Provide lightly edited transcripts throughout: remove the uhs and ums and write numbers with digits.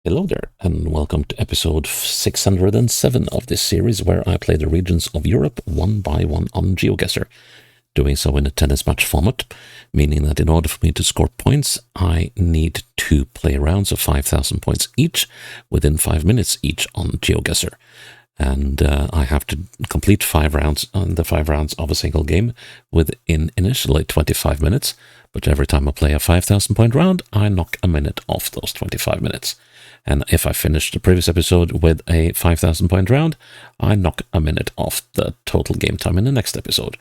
Hello there, and welcome to episode 607 of this series where I play the regions of Europe one by one on GeoGuessr, doing so in a tennis match format, meaning that in order for me to score points, I need to play rounds of 5,000 points each within 5 minutes each on GeoGuessr. And I have to complete 5 rounds on the 5 rounds of a single game within initially 25 minutes, but every time I play a 5,000 point round, I knock a minute off those 25 minutes. And if I finish the previous episode with a 5,000 point round, I knock a minute off the total game time in the next episode.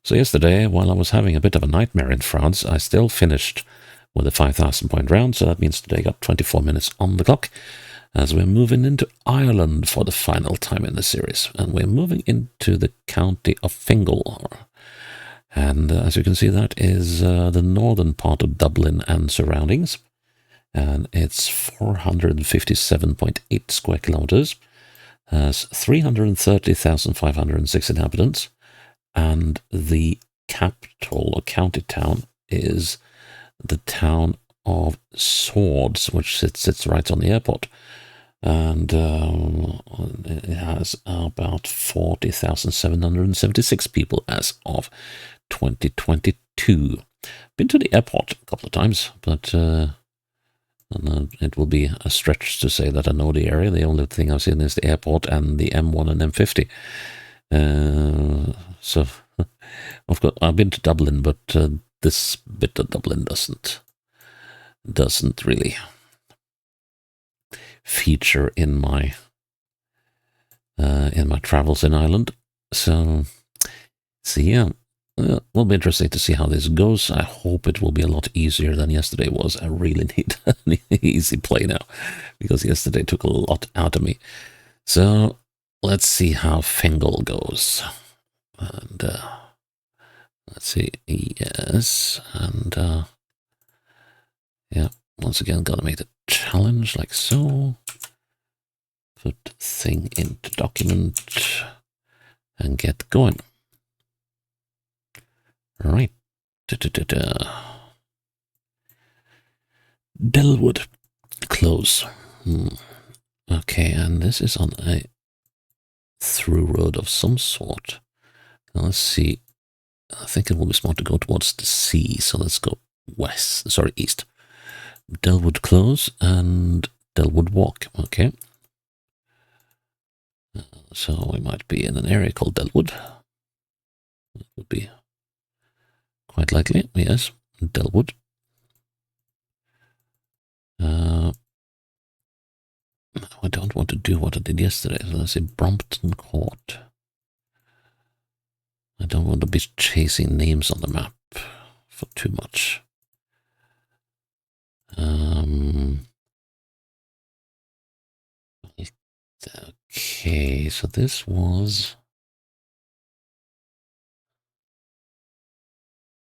So yesterday, while I was having a bit of a nightmare in France, I still finished with a 5,000 point round, so that means today I got 24 minutes on the clock, as we're moving into Ireland for the final time in the series. And we're moving into the county of Fingal. And as you can see, that is the northern part of Dublin and surroundings. And it's 457.8 square kilometers, has 330,506 inhabitants, and the capital or county town is the town of Swords, which sits right on the airport. And it has about 40,776 people as of 2022. Been to the airport a couple of times, but it will be a stretch to say that I know the area. The only thing I've seen is the airport and the M1 and M50. So of course I've been to Dublin, but this bit of Dublin doesn't really feature in my travels in Ireland. So yeah, will be interesting to see how this goes. I hope it will be a lot easier than yesterday was. I really need an easy play now, because yesterday took a lot out of me. So let's see how Fingal goes. And let's see, yes, and yeah, once again, gotta make the challenge like so. Put thing into document and get going. All right. Delwood close. Okay, and this is on a through road of some sort. Now let's see. I think it will be smart to go towards the sea, so let's go east. Delwood close and Delwood walk. Okay. So we might be in an area called Delwood. It would be quite likely, yes. Delwood. I don't want to do what I did yesterday, so let's say Brompton Court. I don't want to be chasing names on the map for too much. Okay, so this was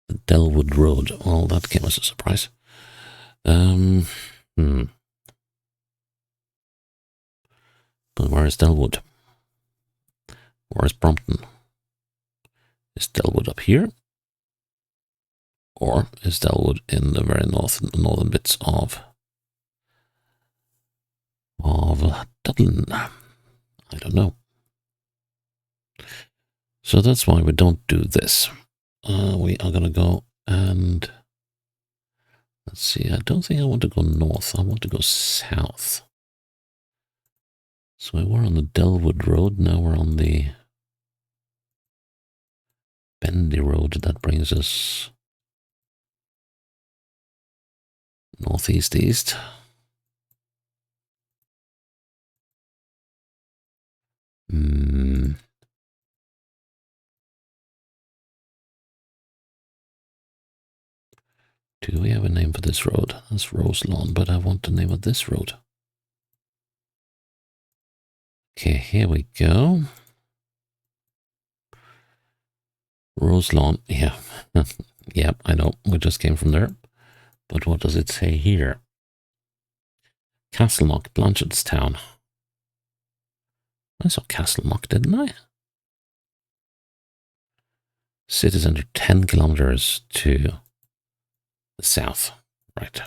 the Delwood Road. Well, that came as a surprise. But where is Delwood? Where is Brompton? Is Delwood up here? Or is Delwood in the very northern bits of Dublin? I don't know. So that's why we don't do this. We are going to go and let's see. I don't think I want to go north. I want to go south. So we were on the Delwood Road. Now we're on the Bendy Road. That brings us northeast-east. Do we have a name for this road? That's Rose Lawn, but I want the name of this road. Okay, here we go. Rose Lawn, yeah. Yeah, I know, we just came from there. But what does it say here? Castleknock, Blanchardstown. I saw Castleknock, didn't I? City centre 10 kilometers to the south. Right.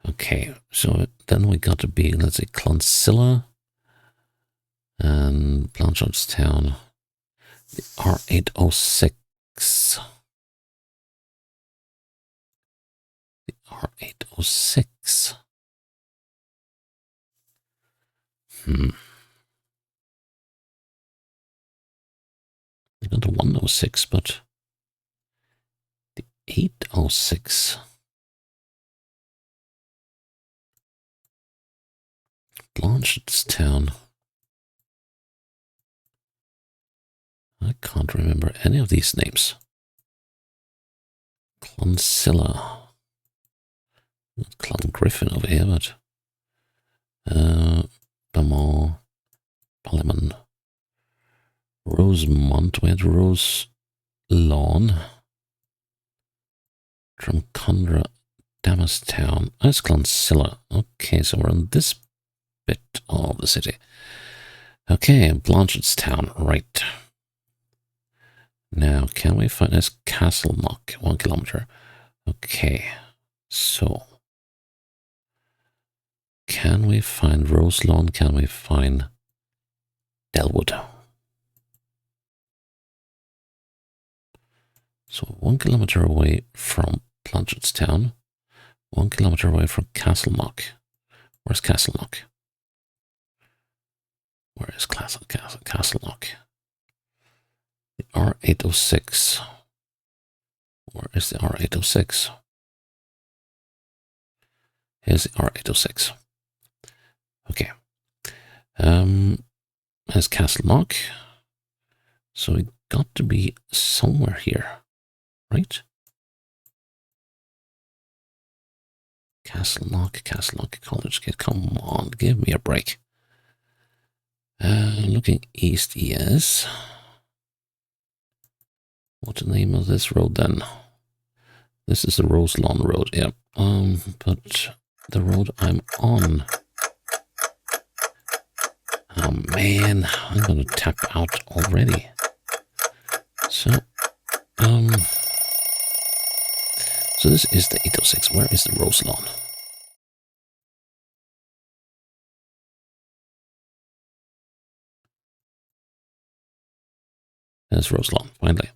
Okay, so then we got to be, let's say, Clonsilla and Blanchardstown, the R806. The R806. I got the 106, but the 806. Blanchardstown. I can't remember any of these names. Clonsilla. Clon Griffin over here, but Beaumont, Ballymun, Rosemont, we had Rose Lawn, Drumcondra, Damastown. That's Clonsilla. Okay, so we're on this bit of the city. Okay, Blanchardstown, right. Now, can we find this Castleknock, 1 kilometer? Okay, so can we find Roselawn? Can we find Delwood? So 1 kilometer away from Blanchardstown, 1 kilometer away from Castleknock. Where's Castleknock? Where is Castleknock? The R806. Where is the R806? Here's the R806. Okay. There's Castleknock. So it got to be somewhere here, right? Castleknock College Gate. Come on, give me a break. Looking east, yes. What's the name of this road then? This is the Roselawn Road, yeah. But the road I'm on. Oh man, I'm gonna tap out already. So this is the 806. Where is the Roselawn? There's Roselawn, finally.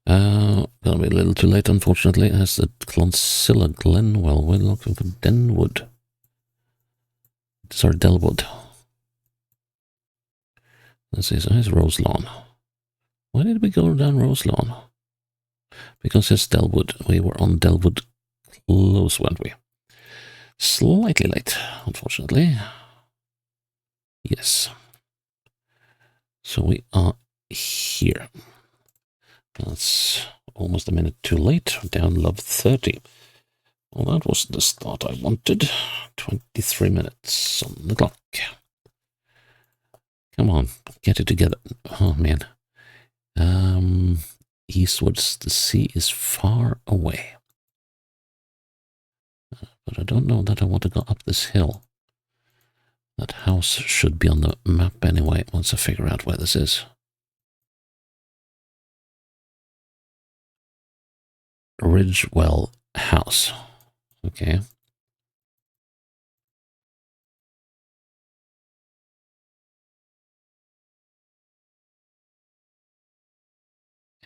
Gonna be a little too late, unfortunately, as the Clonsilla Glenwell. We're looking for Denwood. Sorry, Delwood. Let's see, so here's Roselawn. Why did we go down Roselawn? Because it's Delwood. We were on Delwood close, weren't we? Slightly late, unfortunately. Yes. So we are here. That's almost a minute too late. Down love 30. Well, that wasn't the start I wanted. 23 minutes on the clock. Come on, get it together. Oh, man. Eastwards, the sea is far away. But I don't know that I want to go up this hill. That house should be on the map anyway, once I figure out where this is. Ridgewell House. Okay.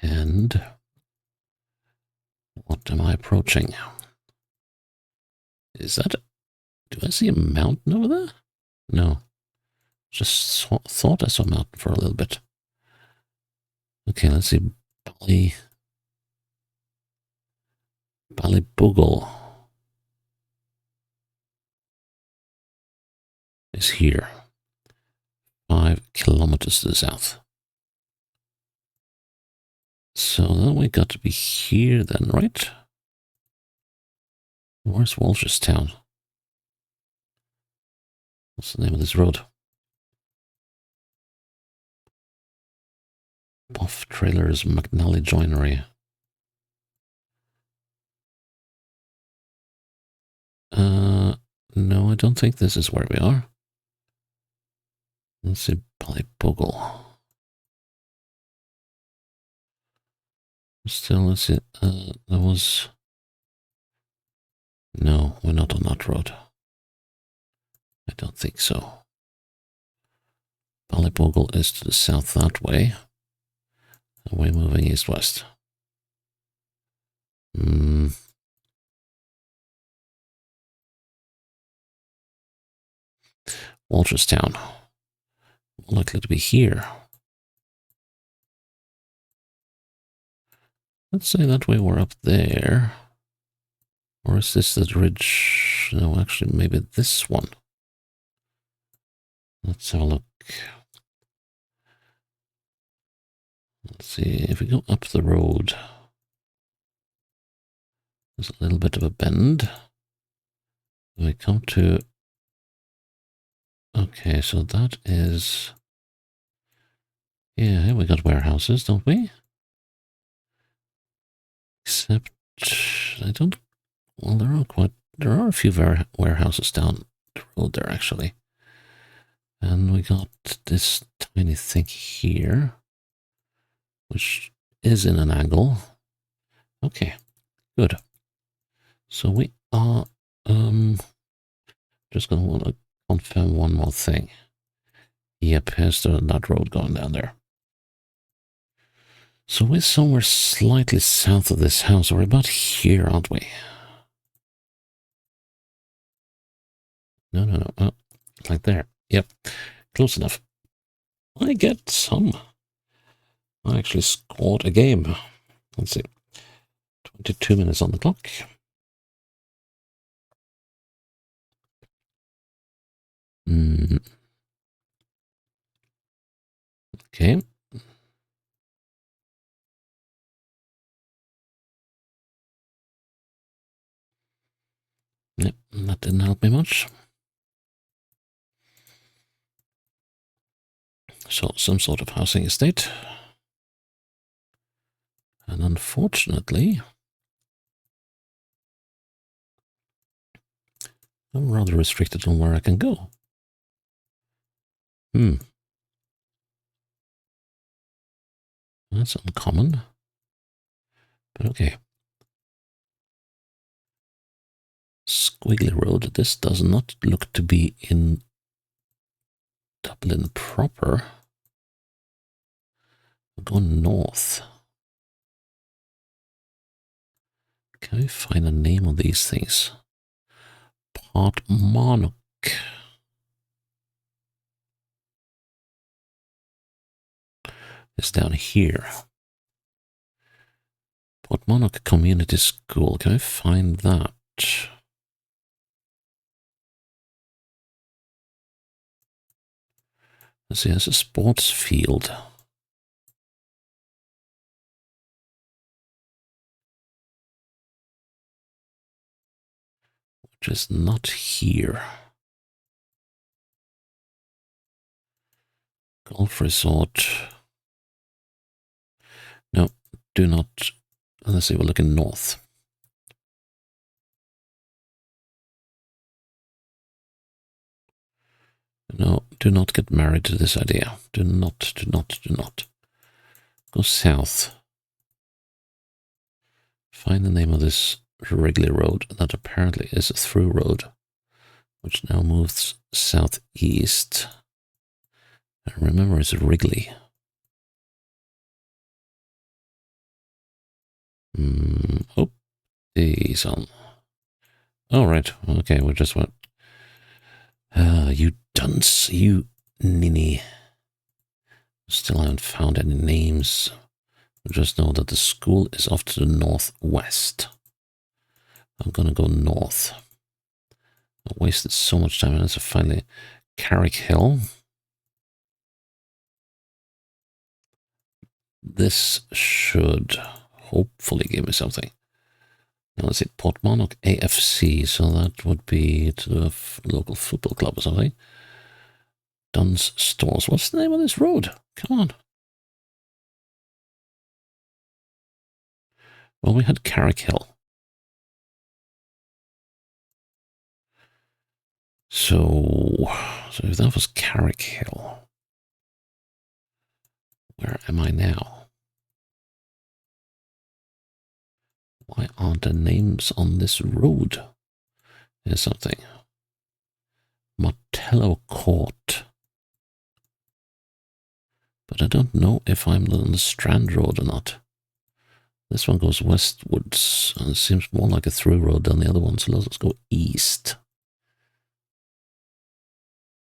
And what am I approaching? Is that... Do I see a mountain over there? No. Just thought I saw a mountain for a little bit. Okay, let's see. Ballyboogle is here. 5 kilometers to the south. So then we got to be here then, right? Where's Walsherstown? What's the name of this road? Buff Trailers, McNally Joinery. No, I don't think this is where we are. Let's see, Ballyboogle. Still, let's see, there was... No, we're not on that road. I don't think so. Ballybogle is to the south that way. And we're moving east-west. Walterstown. More likely to be here. Let's say that way we're up there. Or is this the ridge? No, actually, maybe this one. Let's have a look. Let's see, if we go up the road, there's a little bit of a bend. We come to... Okay, so that is... Yeah, we got warehouses, don't we? Except, I don't... Well, there are a few warehouses down the road there, actually. And we got this tiny thing here, which is in an angle. Okay, good. So we are, just gonna want to confirm one more thing. Yep, here's that road going down there. So we're somewhere slightly south of this house. We're about here, aren't we? No. Oh, like there. Yep, close enough. I get some. I actually scored a game. Let's see. 22 minutes on the clock. Okay. Yep, that didn't help me much. So, some sort of housing estate. And unfortunately, I'm rather restricted on where I can go. That's uncommon. But okay. Squiggly Road. This does not look to be in Dublin proper. We're going north. Can we find a name on these things? Portmonnock. It's down here. Portmonnock Community School. Can I find that? Let's see, there's a sports field. Which is not here. Golf resort. No, do not. Let's see, we're looking north. No, do not get married to this idea. Do not. Go south. Find the name of this Wrigley Road that apparently is a through road, which now moves southeast. And remember, it's Wrigley. Oh, he's on. Oh, right. Okay, we just went. You dunce, you ninny. Still haven't found any names. I just know that the school is off to the northwest. I'm gonna go north. I wasted so much time and it's finally Carrick Hill. This should hopefully give me something. Now let's see, Portmonnock AFC, so that would be to the local football club or something. Dunn's Stores. What's the name of this road? Come on. Well, we had Carrick Hill. So if that was Carrick Hill, where am I now? Why aren't there names on this road? Here's something. Martello Court. But I don't know if I'm on the Strand Road or not. This one goes westwards, and it seems more like a through road than the other one, so let's go east.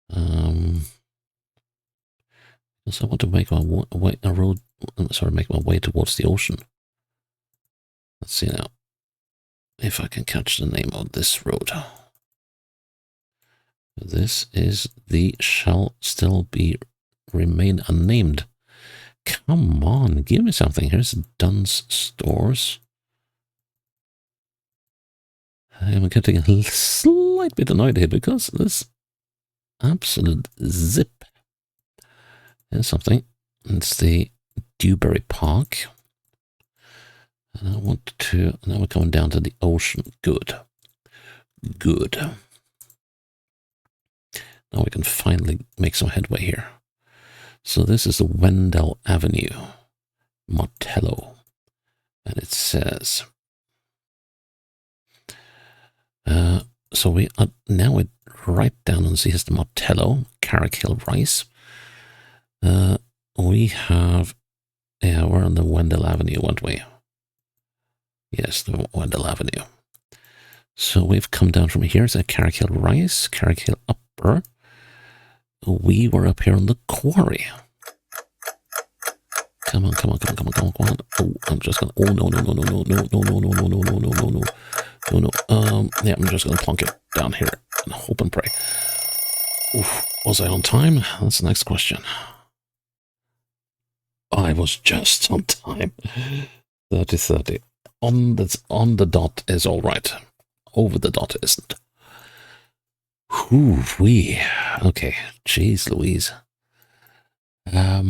Because I want to make my make my way towards the ocean. Let's see now if I can catch the name of this road. This is the shall still be remain unnamed. Come on, give me something. Here's Dunn's Stores. I am getting a slight bit annoyed here because this absolute zip. Here's something. It's the Dewberry Park. And I want to, now we're coming down to the ocean. Good. Good. Now we can finally make some headway here. So this is the Wendell Avenue, Martello. And it says, so we are now we're right down and see here's the Martello, Carrick Hill Rise. We have, yeah, we're on the Wendell Avenue, weren't we? Yes, the Wendell Avenue. So we've come down from here, so Carrick Hill Rise, Carrick Hill Upper. We were up here on the quarry. Come on. Oh, I'm just gonna, oh, no. Yeah, I'm just gonna plonk it down here and hope and pray. Oof, was I on time? That's the next question. I was just on time. 30. On the dot is all right. Over the dot isn't. Whoo-wee. Okay, jeez Louise. Yeah,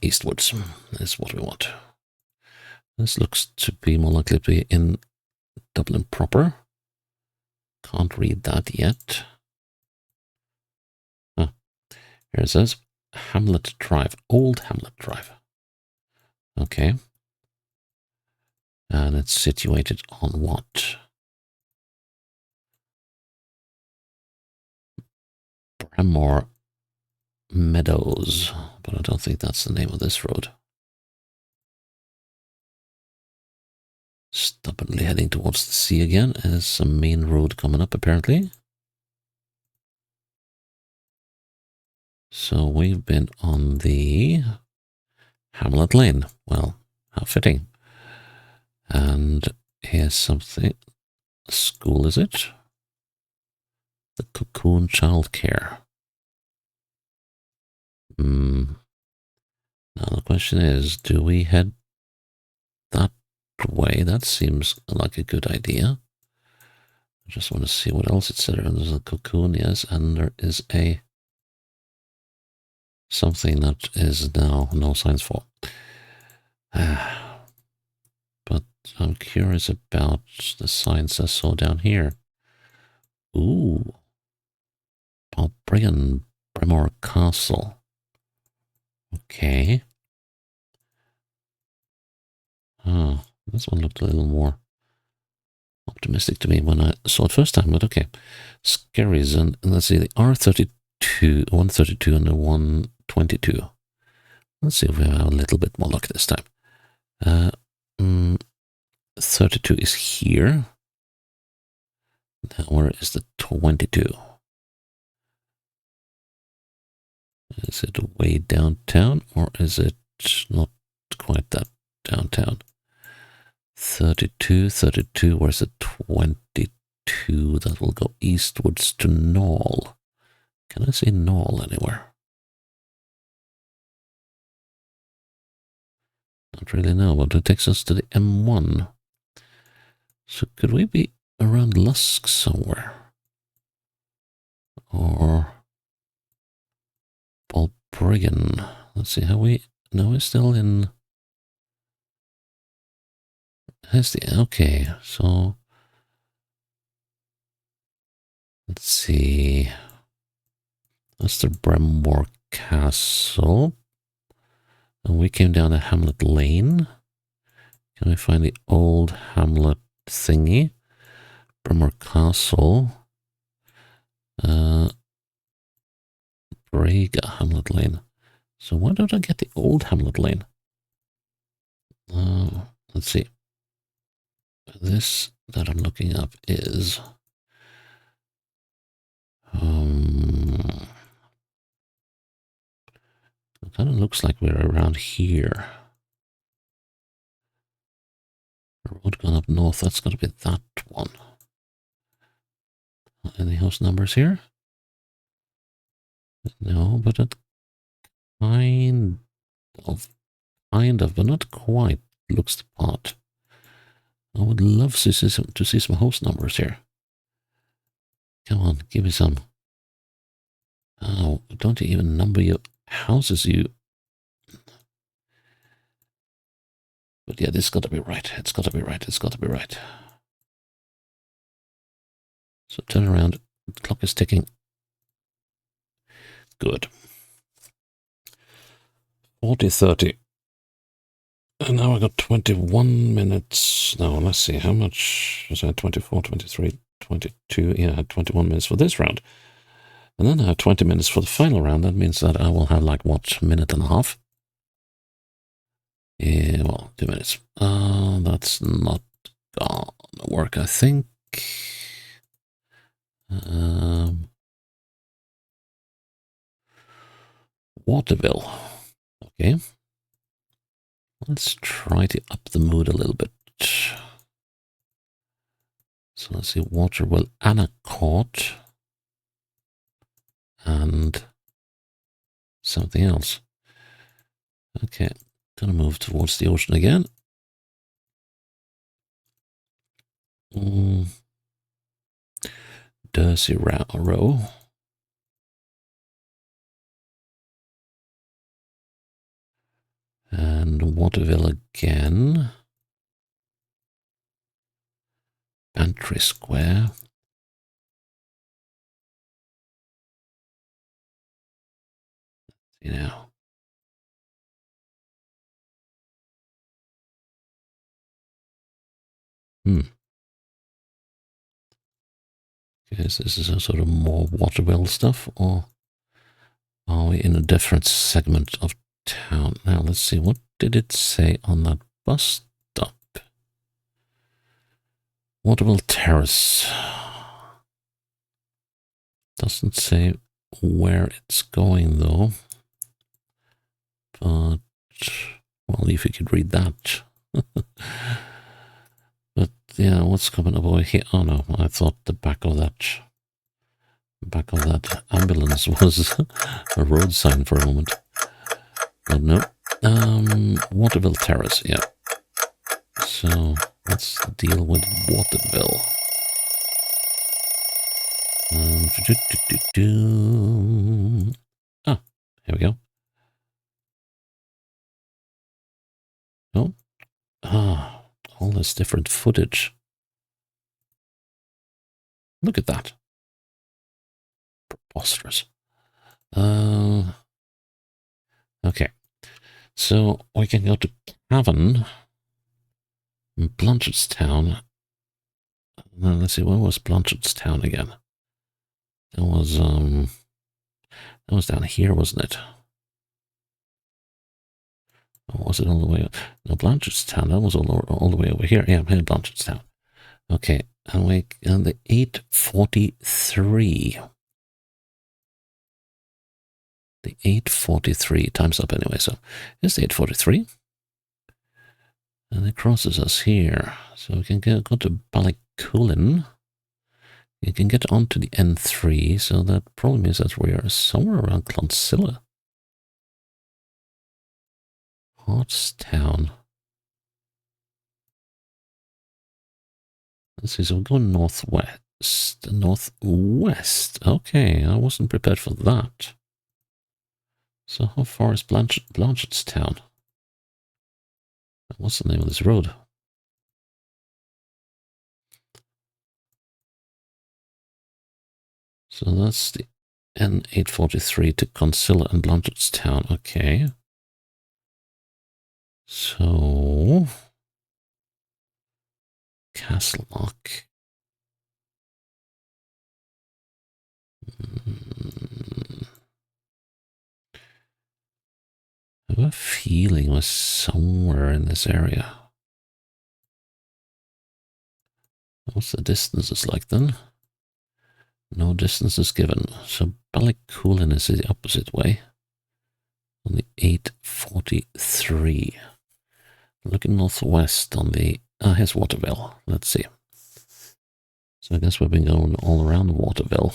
eastwards is what we want. This looks to be more likely to be in Dublin proper. Can't read that yet. Here it says Hamlet Drive, Old Hamlet Drive. Okay. And it's situated on what? Bramore Meadows, but I don't think that's the name of this road. Stubbornly heading towards the sea again. There's some main road coming up apparently. So we've been on the Hamlet Lane. Well, how fitting. And here's something. School, is it? The Cocoon Childcare. Now the question is, do we head that way? That seems like a good idea. I just want to see what else it said. There's a cocoon, yes, and there is a something that is now no signs for. But I'm curious about the signs I saw down here. Ooh. Balbriggan Bramore Castle. Okay. Oh, this one looked a little more optimistic to me when I saw it first time, but okay. Skerries, and let's see, the R32, 132 and the 122. Let's see if we have a little bit more luck this time. 32 is here. Now where is the 22? Is it way downtown or is it not quite that downtown? 32, where's the 22? That will go eastwards to Knoll. Can I see Knoll anywhere? Not really know, but it takes us to the M1. So could we be around Lusk somewhere? Or Balbriggan? Let's see how we... No, we're still in... Okay, so... Let's see... That's the Bramore Castle. And we came down to Hamlet Lane. Can I find the old Hamlet thingy? Brummer Castle. Brega Hamlet Lane. So why don't I get the old Hamlet Lane? Let's see. This that I'm looking up is it kind of looks like we're around here. The road gone up north, that's got to be that one. Any house numbers here? No, but it kind of, but not quite looks the part. I would love to see some house numbers here. Come on, give me some. Oh, don't you even number your houses, you? But yeah, this got to be right. It's got to be right. It's got to be right. So turn around. The clock is ticking. Good. 40:30. And now I got 21 minutes. Now, let's see. How much was that? 24, 23, 22. Yeah, I had 21 minutes for this round. And then I have 20 minutes for the final round. That means that I will have, like, what, minute and a half? Yeah, well, 2 minutes. That's not gonna work, I think. Waterville. Okay. Let's try to up the mood a little bit. So let's see, Waterville, Anacott, and something else. Okay, gonna move towards the ocean again. Dursey Row. And Waterville again. Bantry Square. You know. Guess this is a sort of more Waterville stuff, or are we in a different segment of town? Now let's see, what did it say on that bus stop? Waterville Terrace. Doesn't say where it's going though. But, well, if you could read that. But yeah, what's coming up over here? Oh no, I thought the back of that ambulance was a road sign for a moment. But no. Waterville Terrace, yeah. So let's deal with Waterville. Ah, here we go. Oh, all this different footage. Look at that. Preposterous. Okay. So we can go to Cavan, Blanchardstown. Let's see, where was Blanchardstown again? That was down here, wasn't it? Or was it all the way? No, Blanchardstown. That was all the way over here. Yeah, here, Blanchardstown. Okay, and we and the 8:43. The 8:43 time's up anyway, so it's the 8:43. And it crosses us here. So we can go to Ballycoolin. You can get onto the N3, so that probably means that we are somewhere around Clonsilla. Hartstown. Let's see, so we're going northwest. Northwest. Okay, I wasn't prepared for that. So how far is Blanchardstown? What's the name of this road? So that's the N843 to Clonsilla and Blanchardstown. Okay. So Castlelock. have a feeling it was somewhere in this area. What's the distances like then? No distances given. So Ballycoolin is the opposite way. On the 843. Looking northwest on the... here's Waterville. Let's see. So I guess we've been going all around Waterville.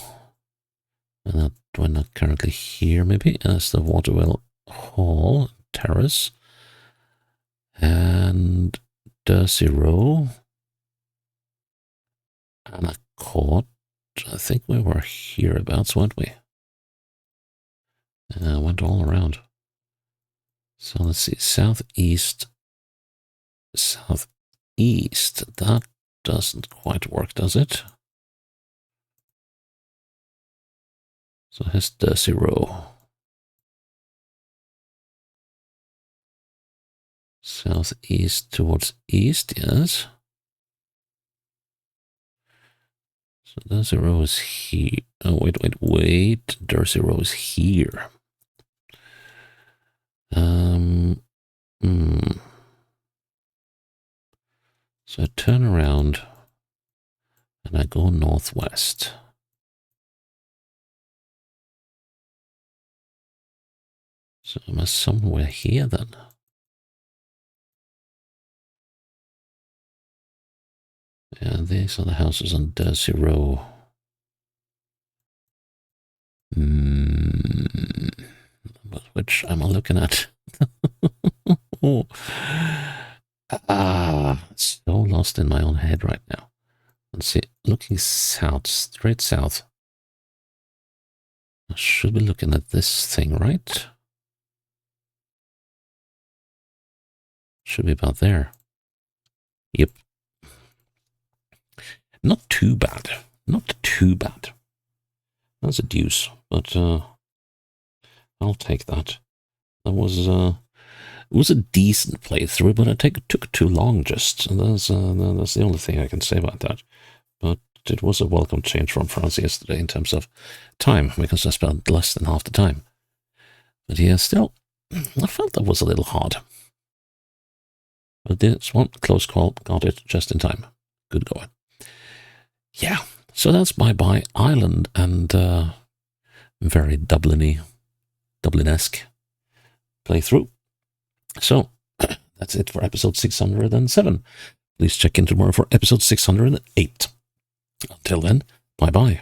And that we're not currently here, maybe. That's the Waterville Hall Terrace. And Dursey Row. Anna Court. I think we were hereabouts, weren't we? Went all around. So let's see. Southeast. Southeast. That doesn't quite work, does it? So here's Dursey Row. Southeast towards east, yes. So Dursey Row is here. Oh, wait. Dursey Row is here. So I turn around and I go northwest. So am I somewhere here then? Yeah, these are the houses on Dursey Row. But which am I looking at? Oh. So lost in my own head right now. Let's see, looking south, straight south. I should be looking at this thing, right? Should be about there. Yep. Not too bad. Not too bad. That's a deuce, but I'll take that. That was it was a decent playthrough, but it took too long. Just that's the only thing I can say about that. But it was a welcome change from France yesterday in terms of time, because I spent less than half the time. But yeah, still, I felt that was a little hard. But this one, close call, got it just in time. Good going. Yeah, so that's Bye Island, and very Dublin-esque playthrough. So, that's it for episode 607. Please check in tomorrow for episode 608. Until then, bye-bye.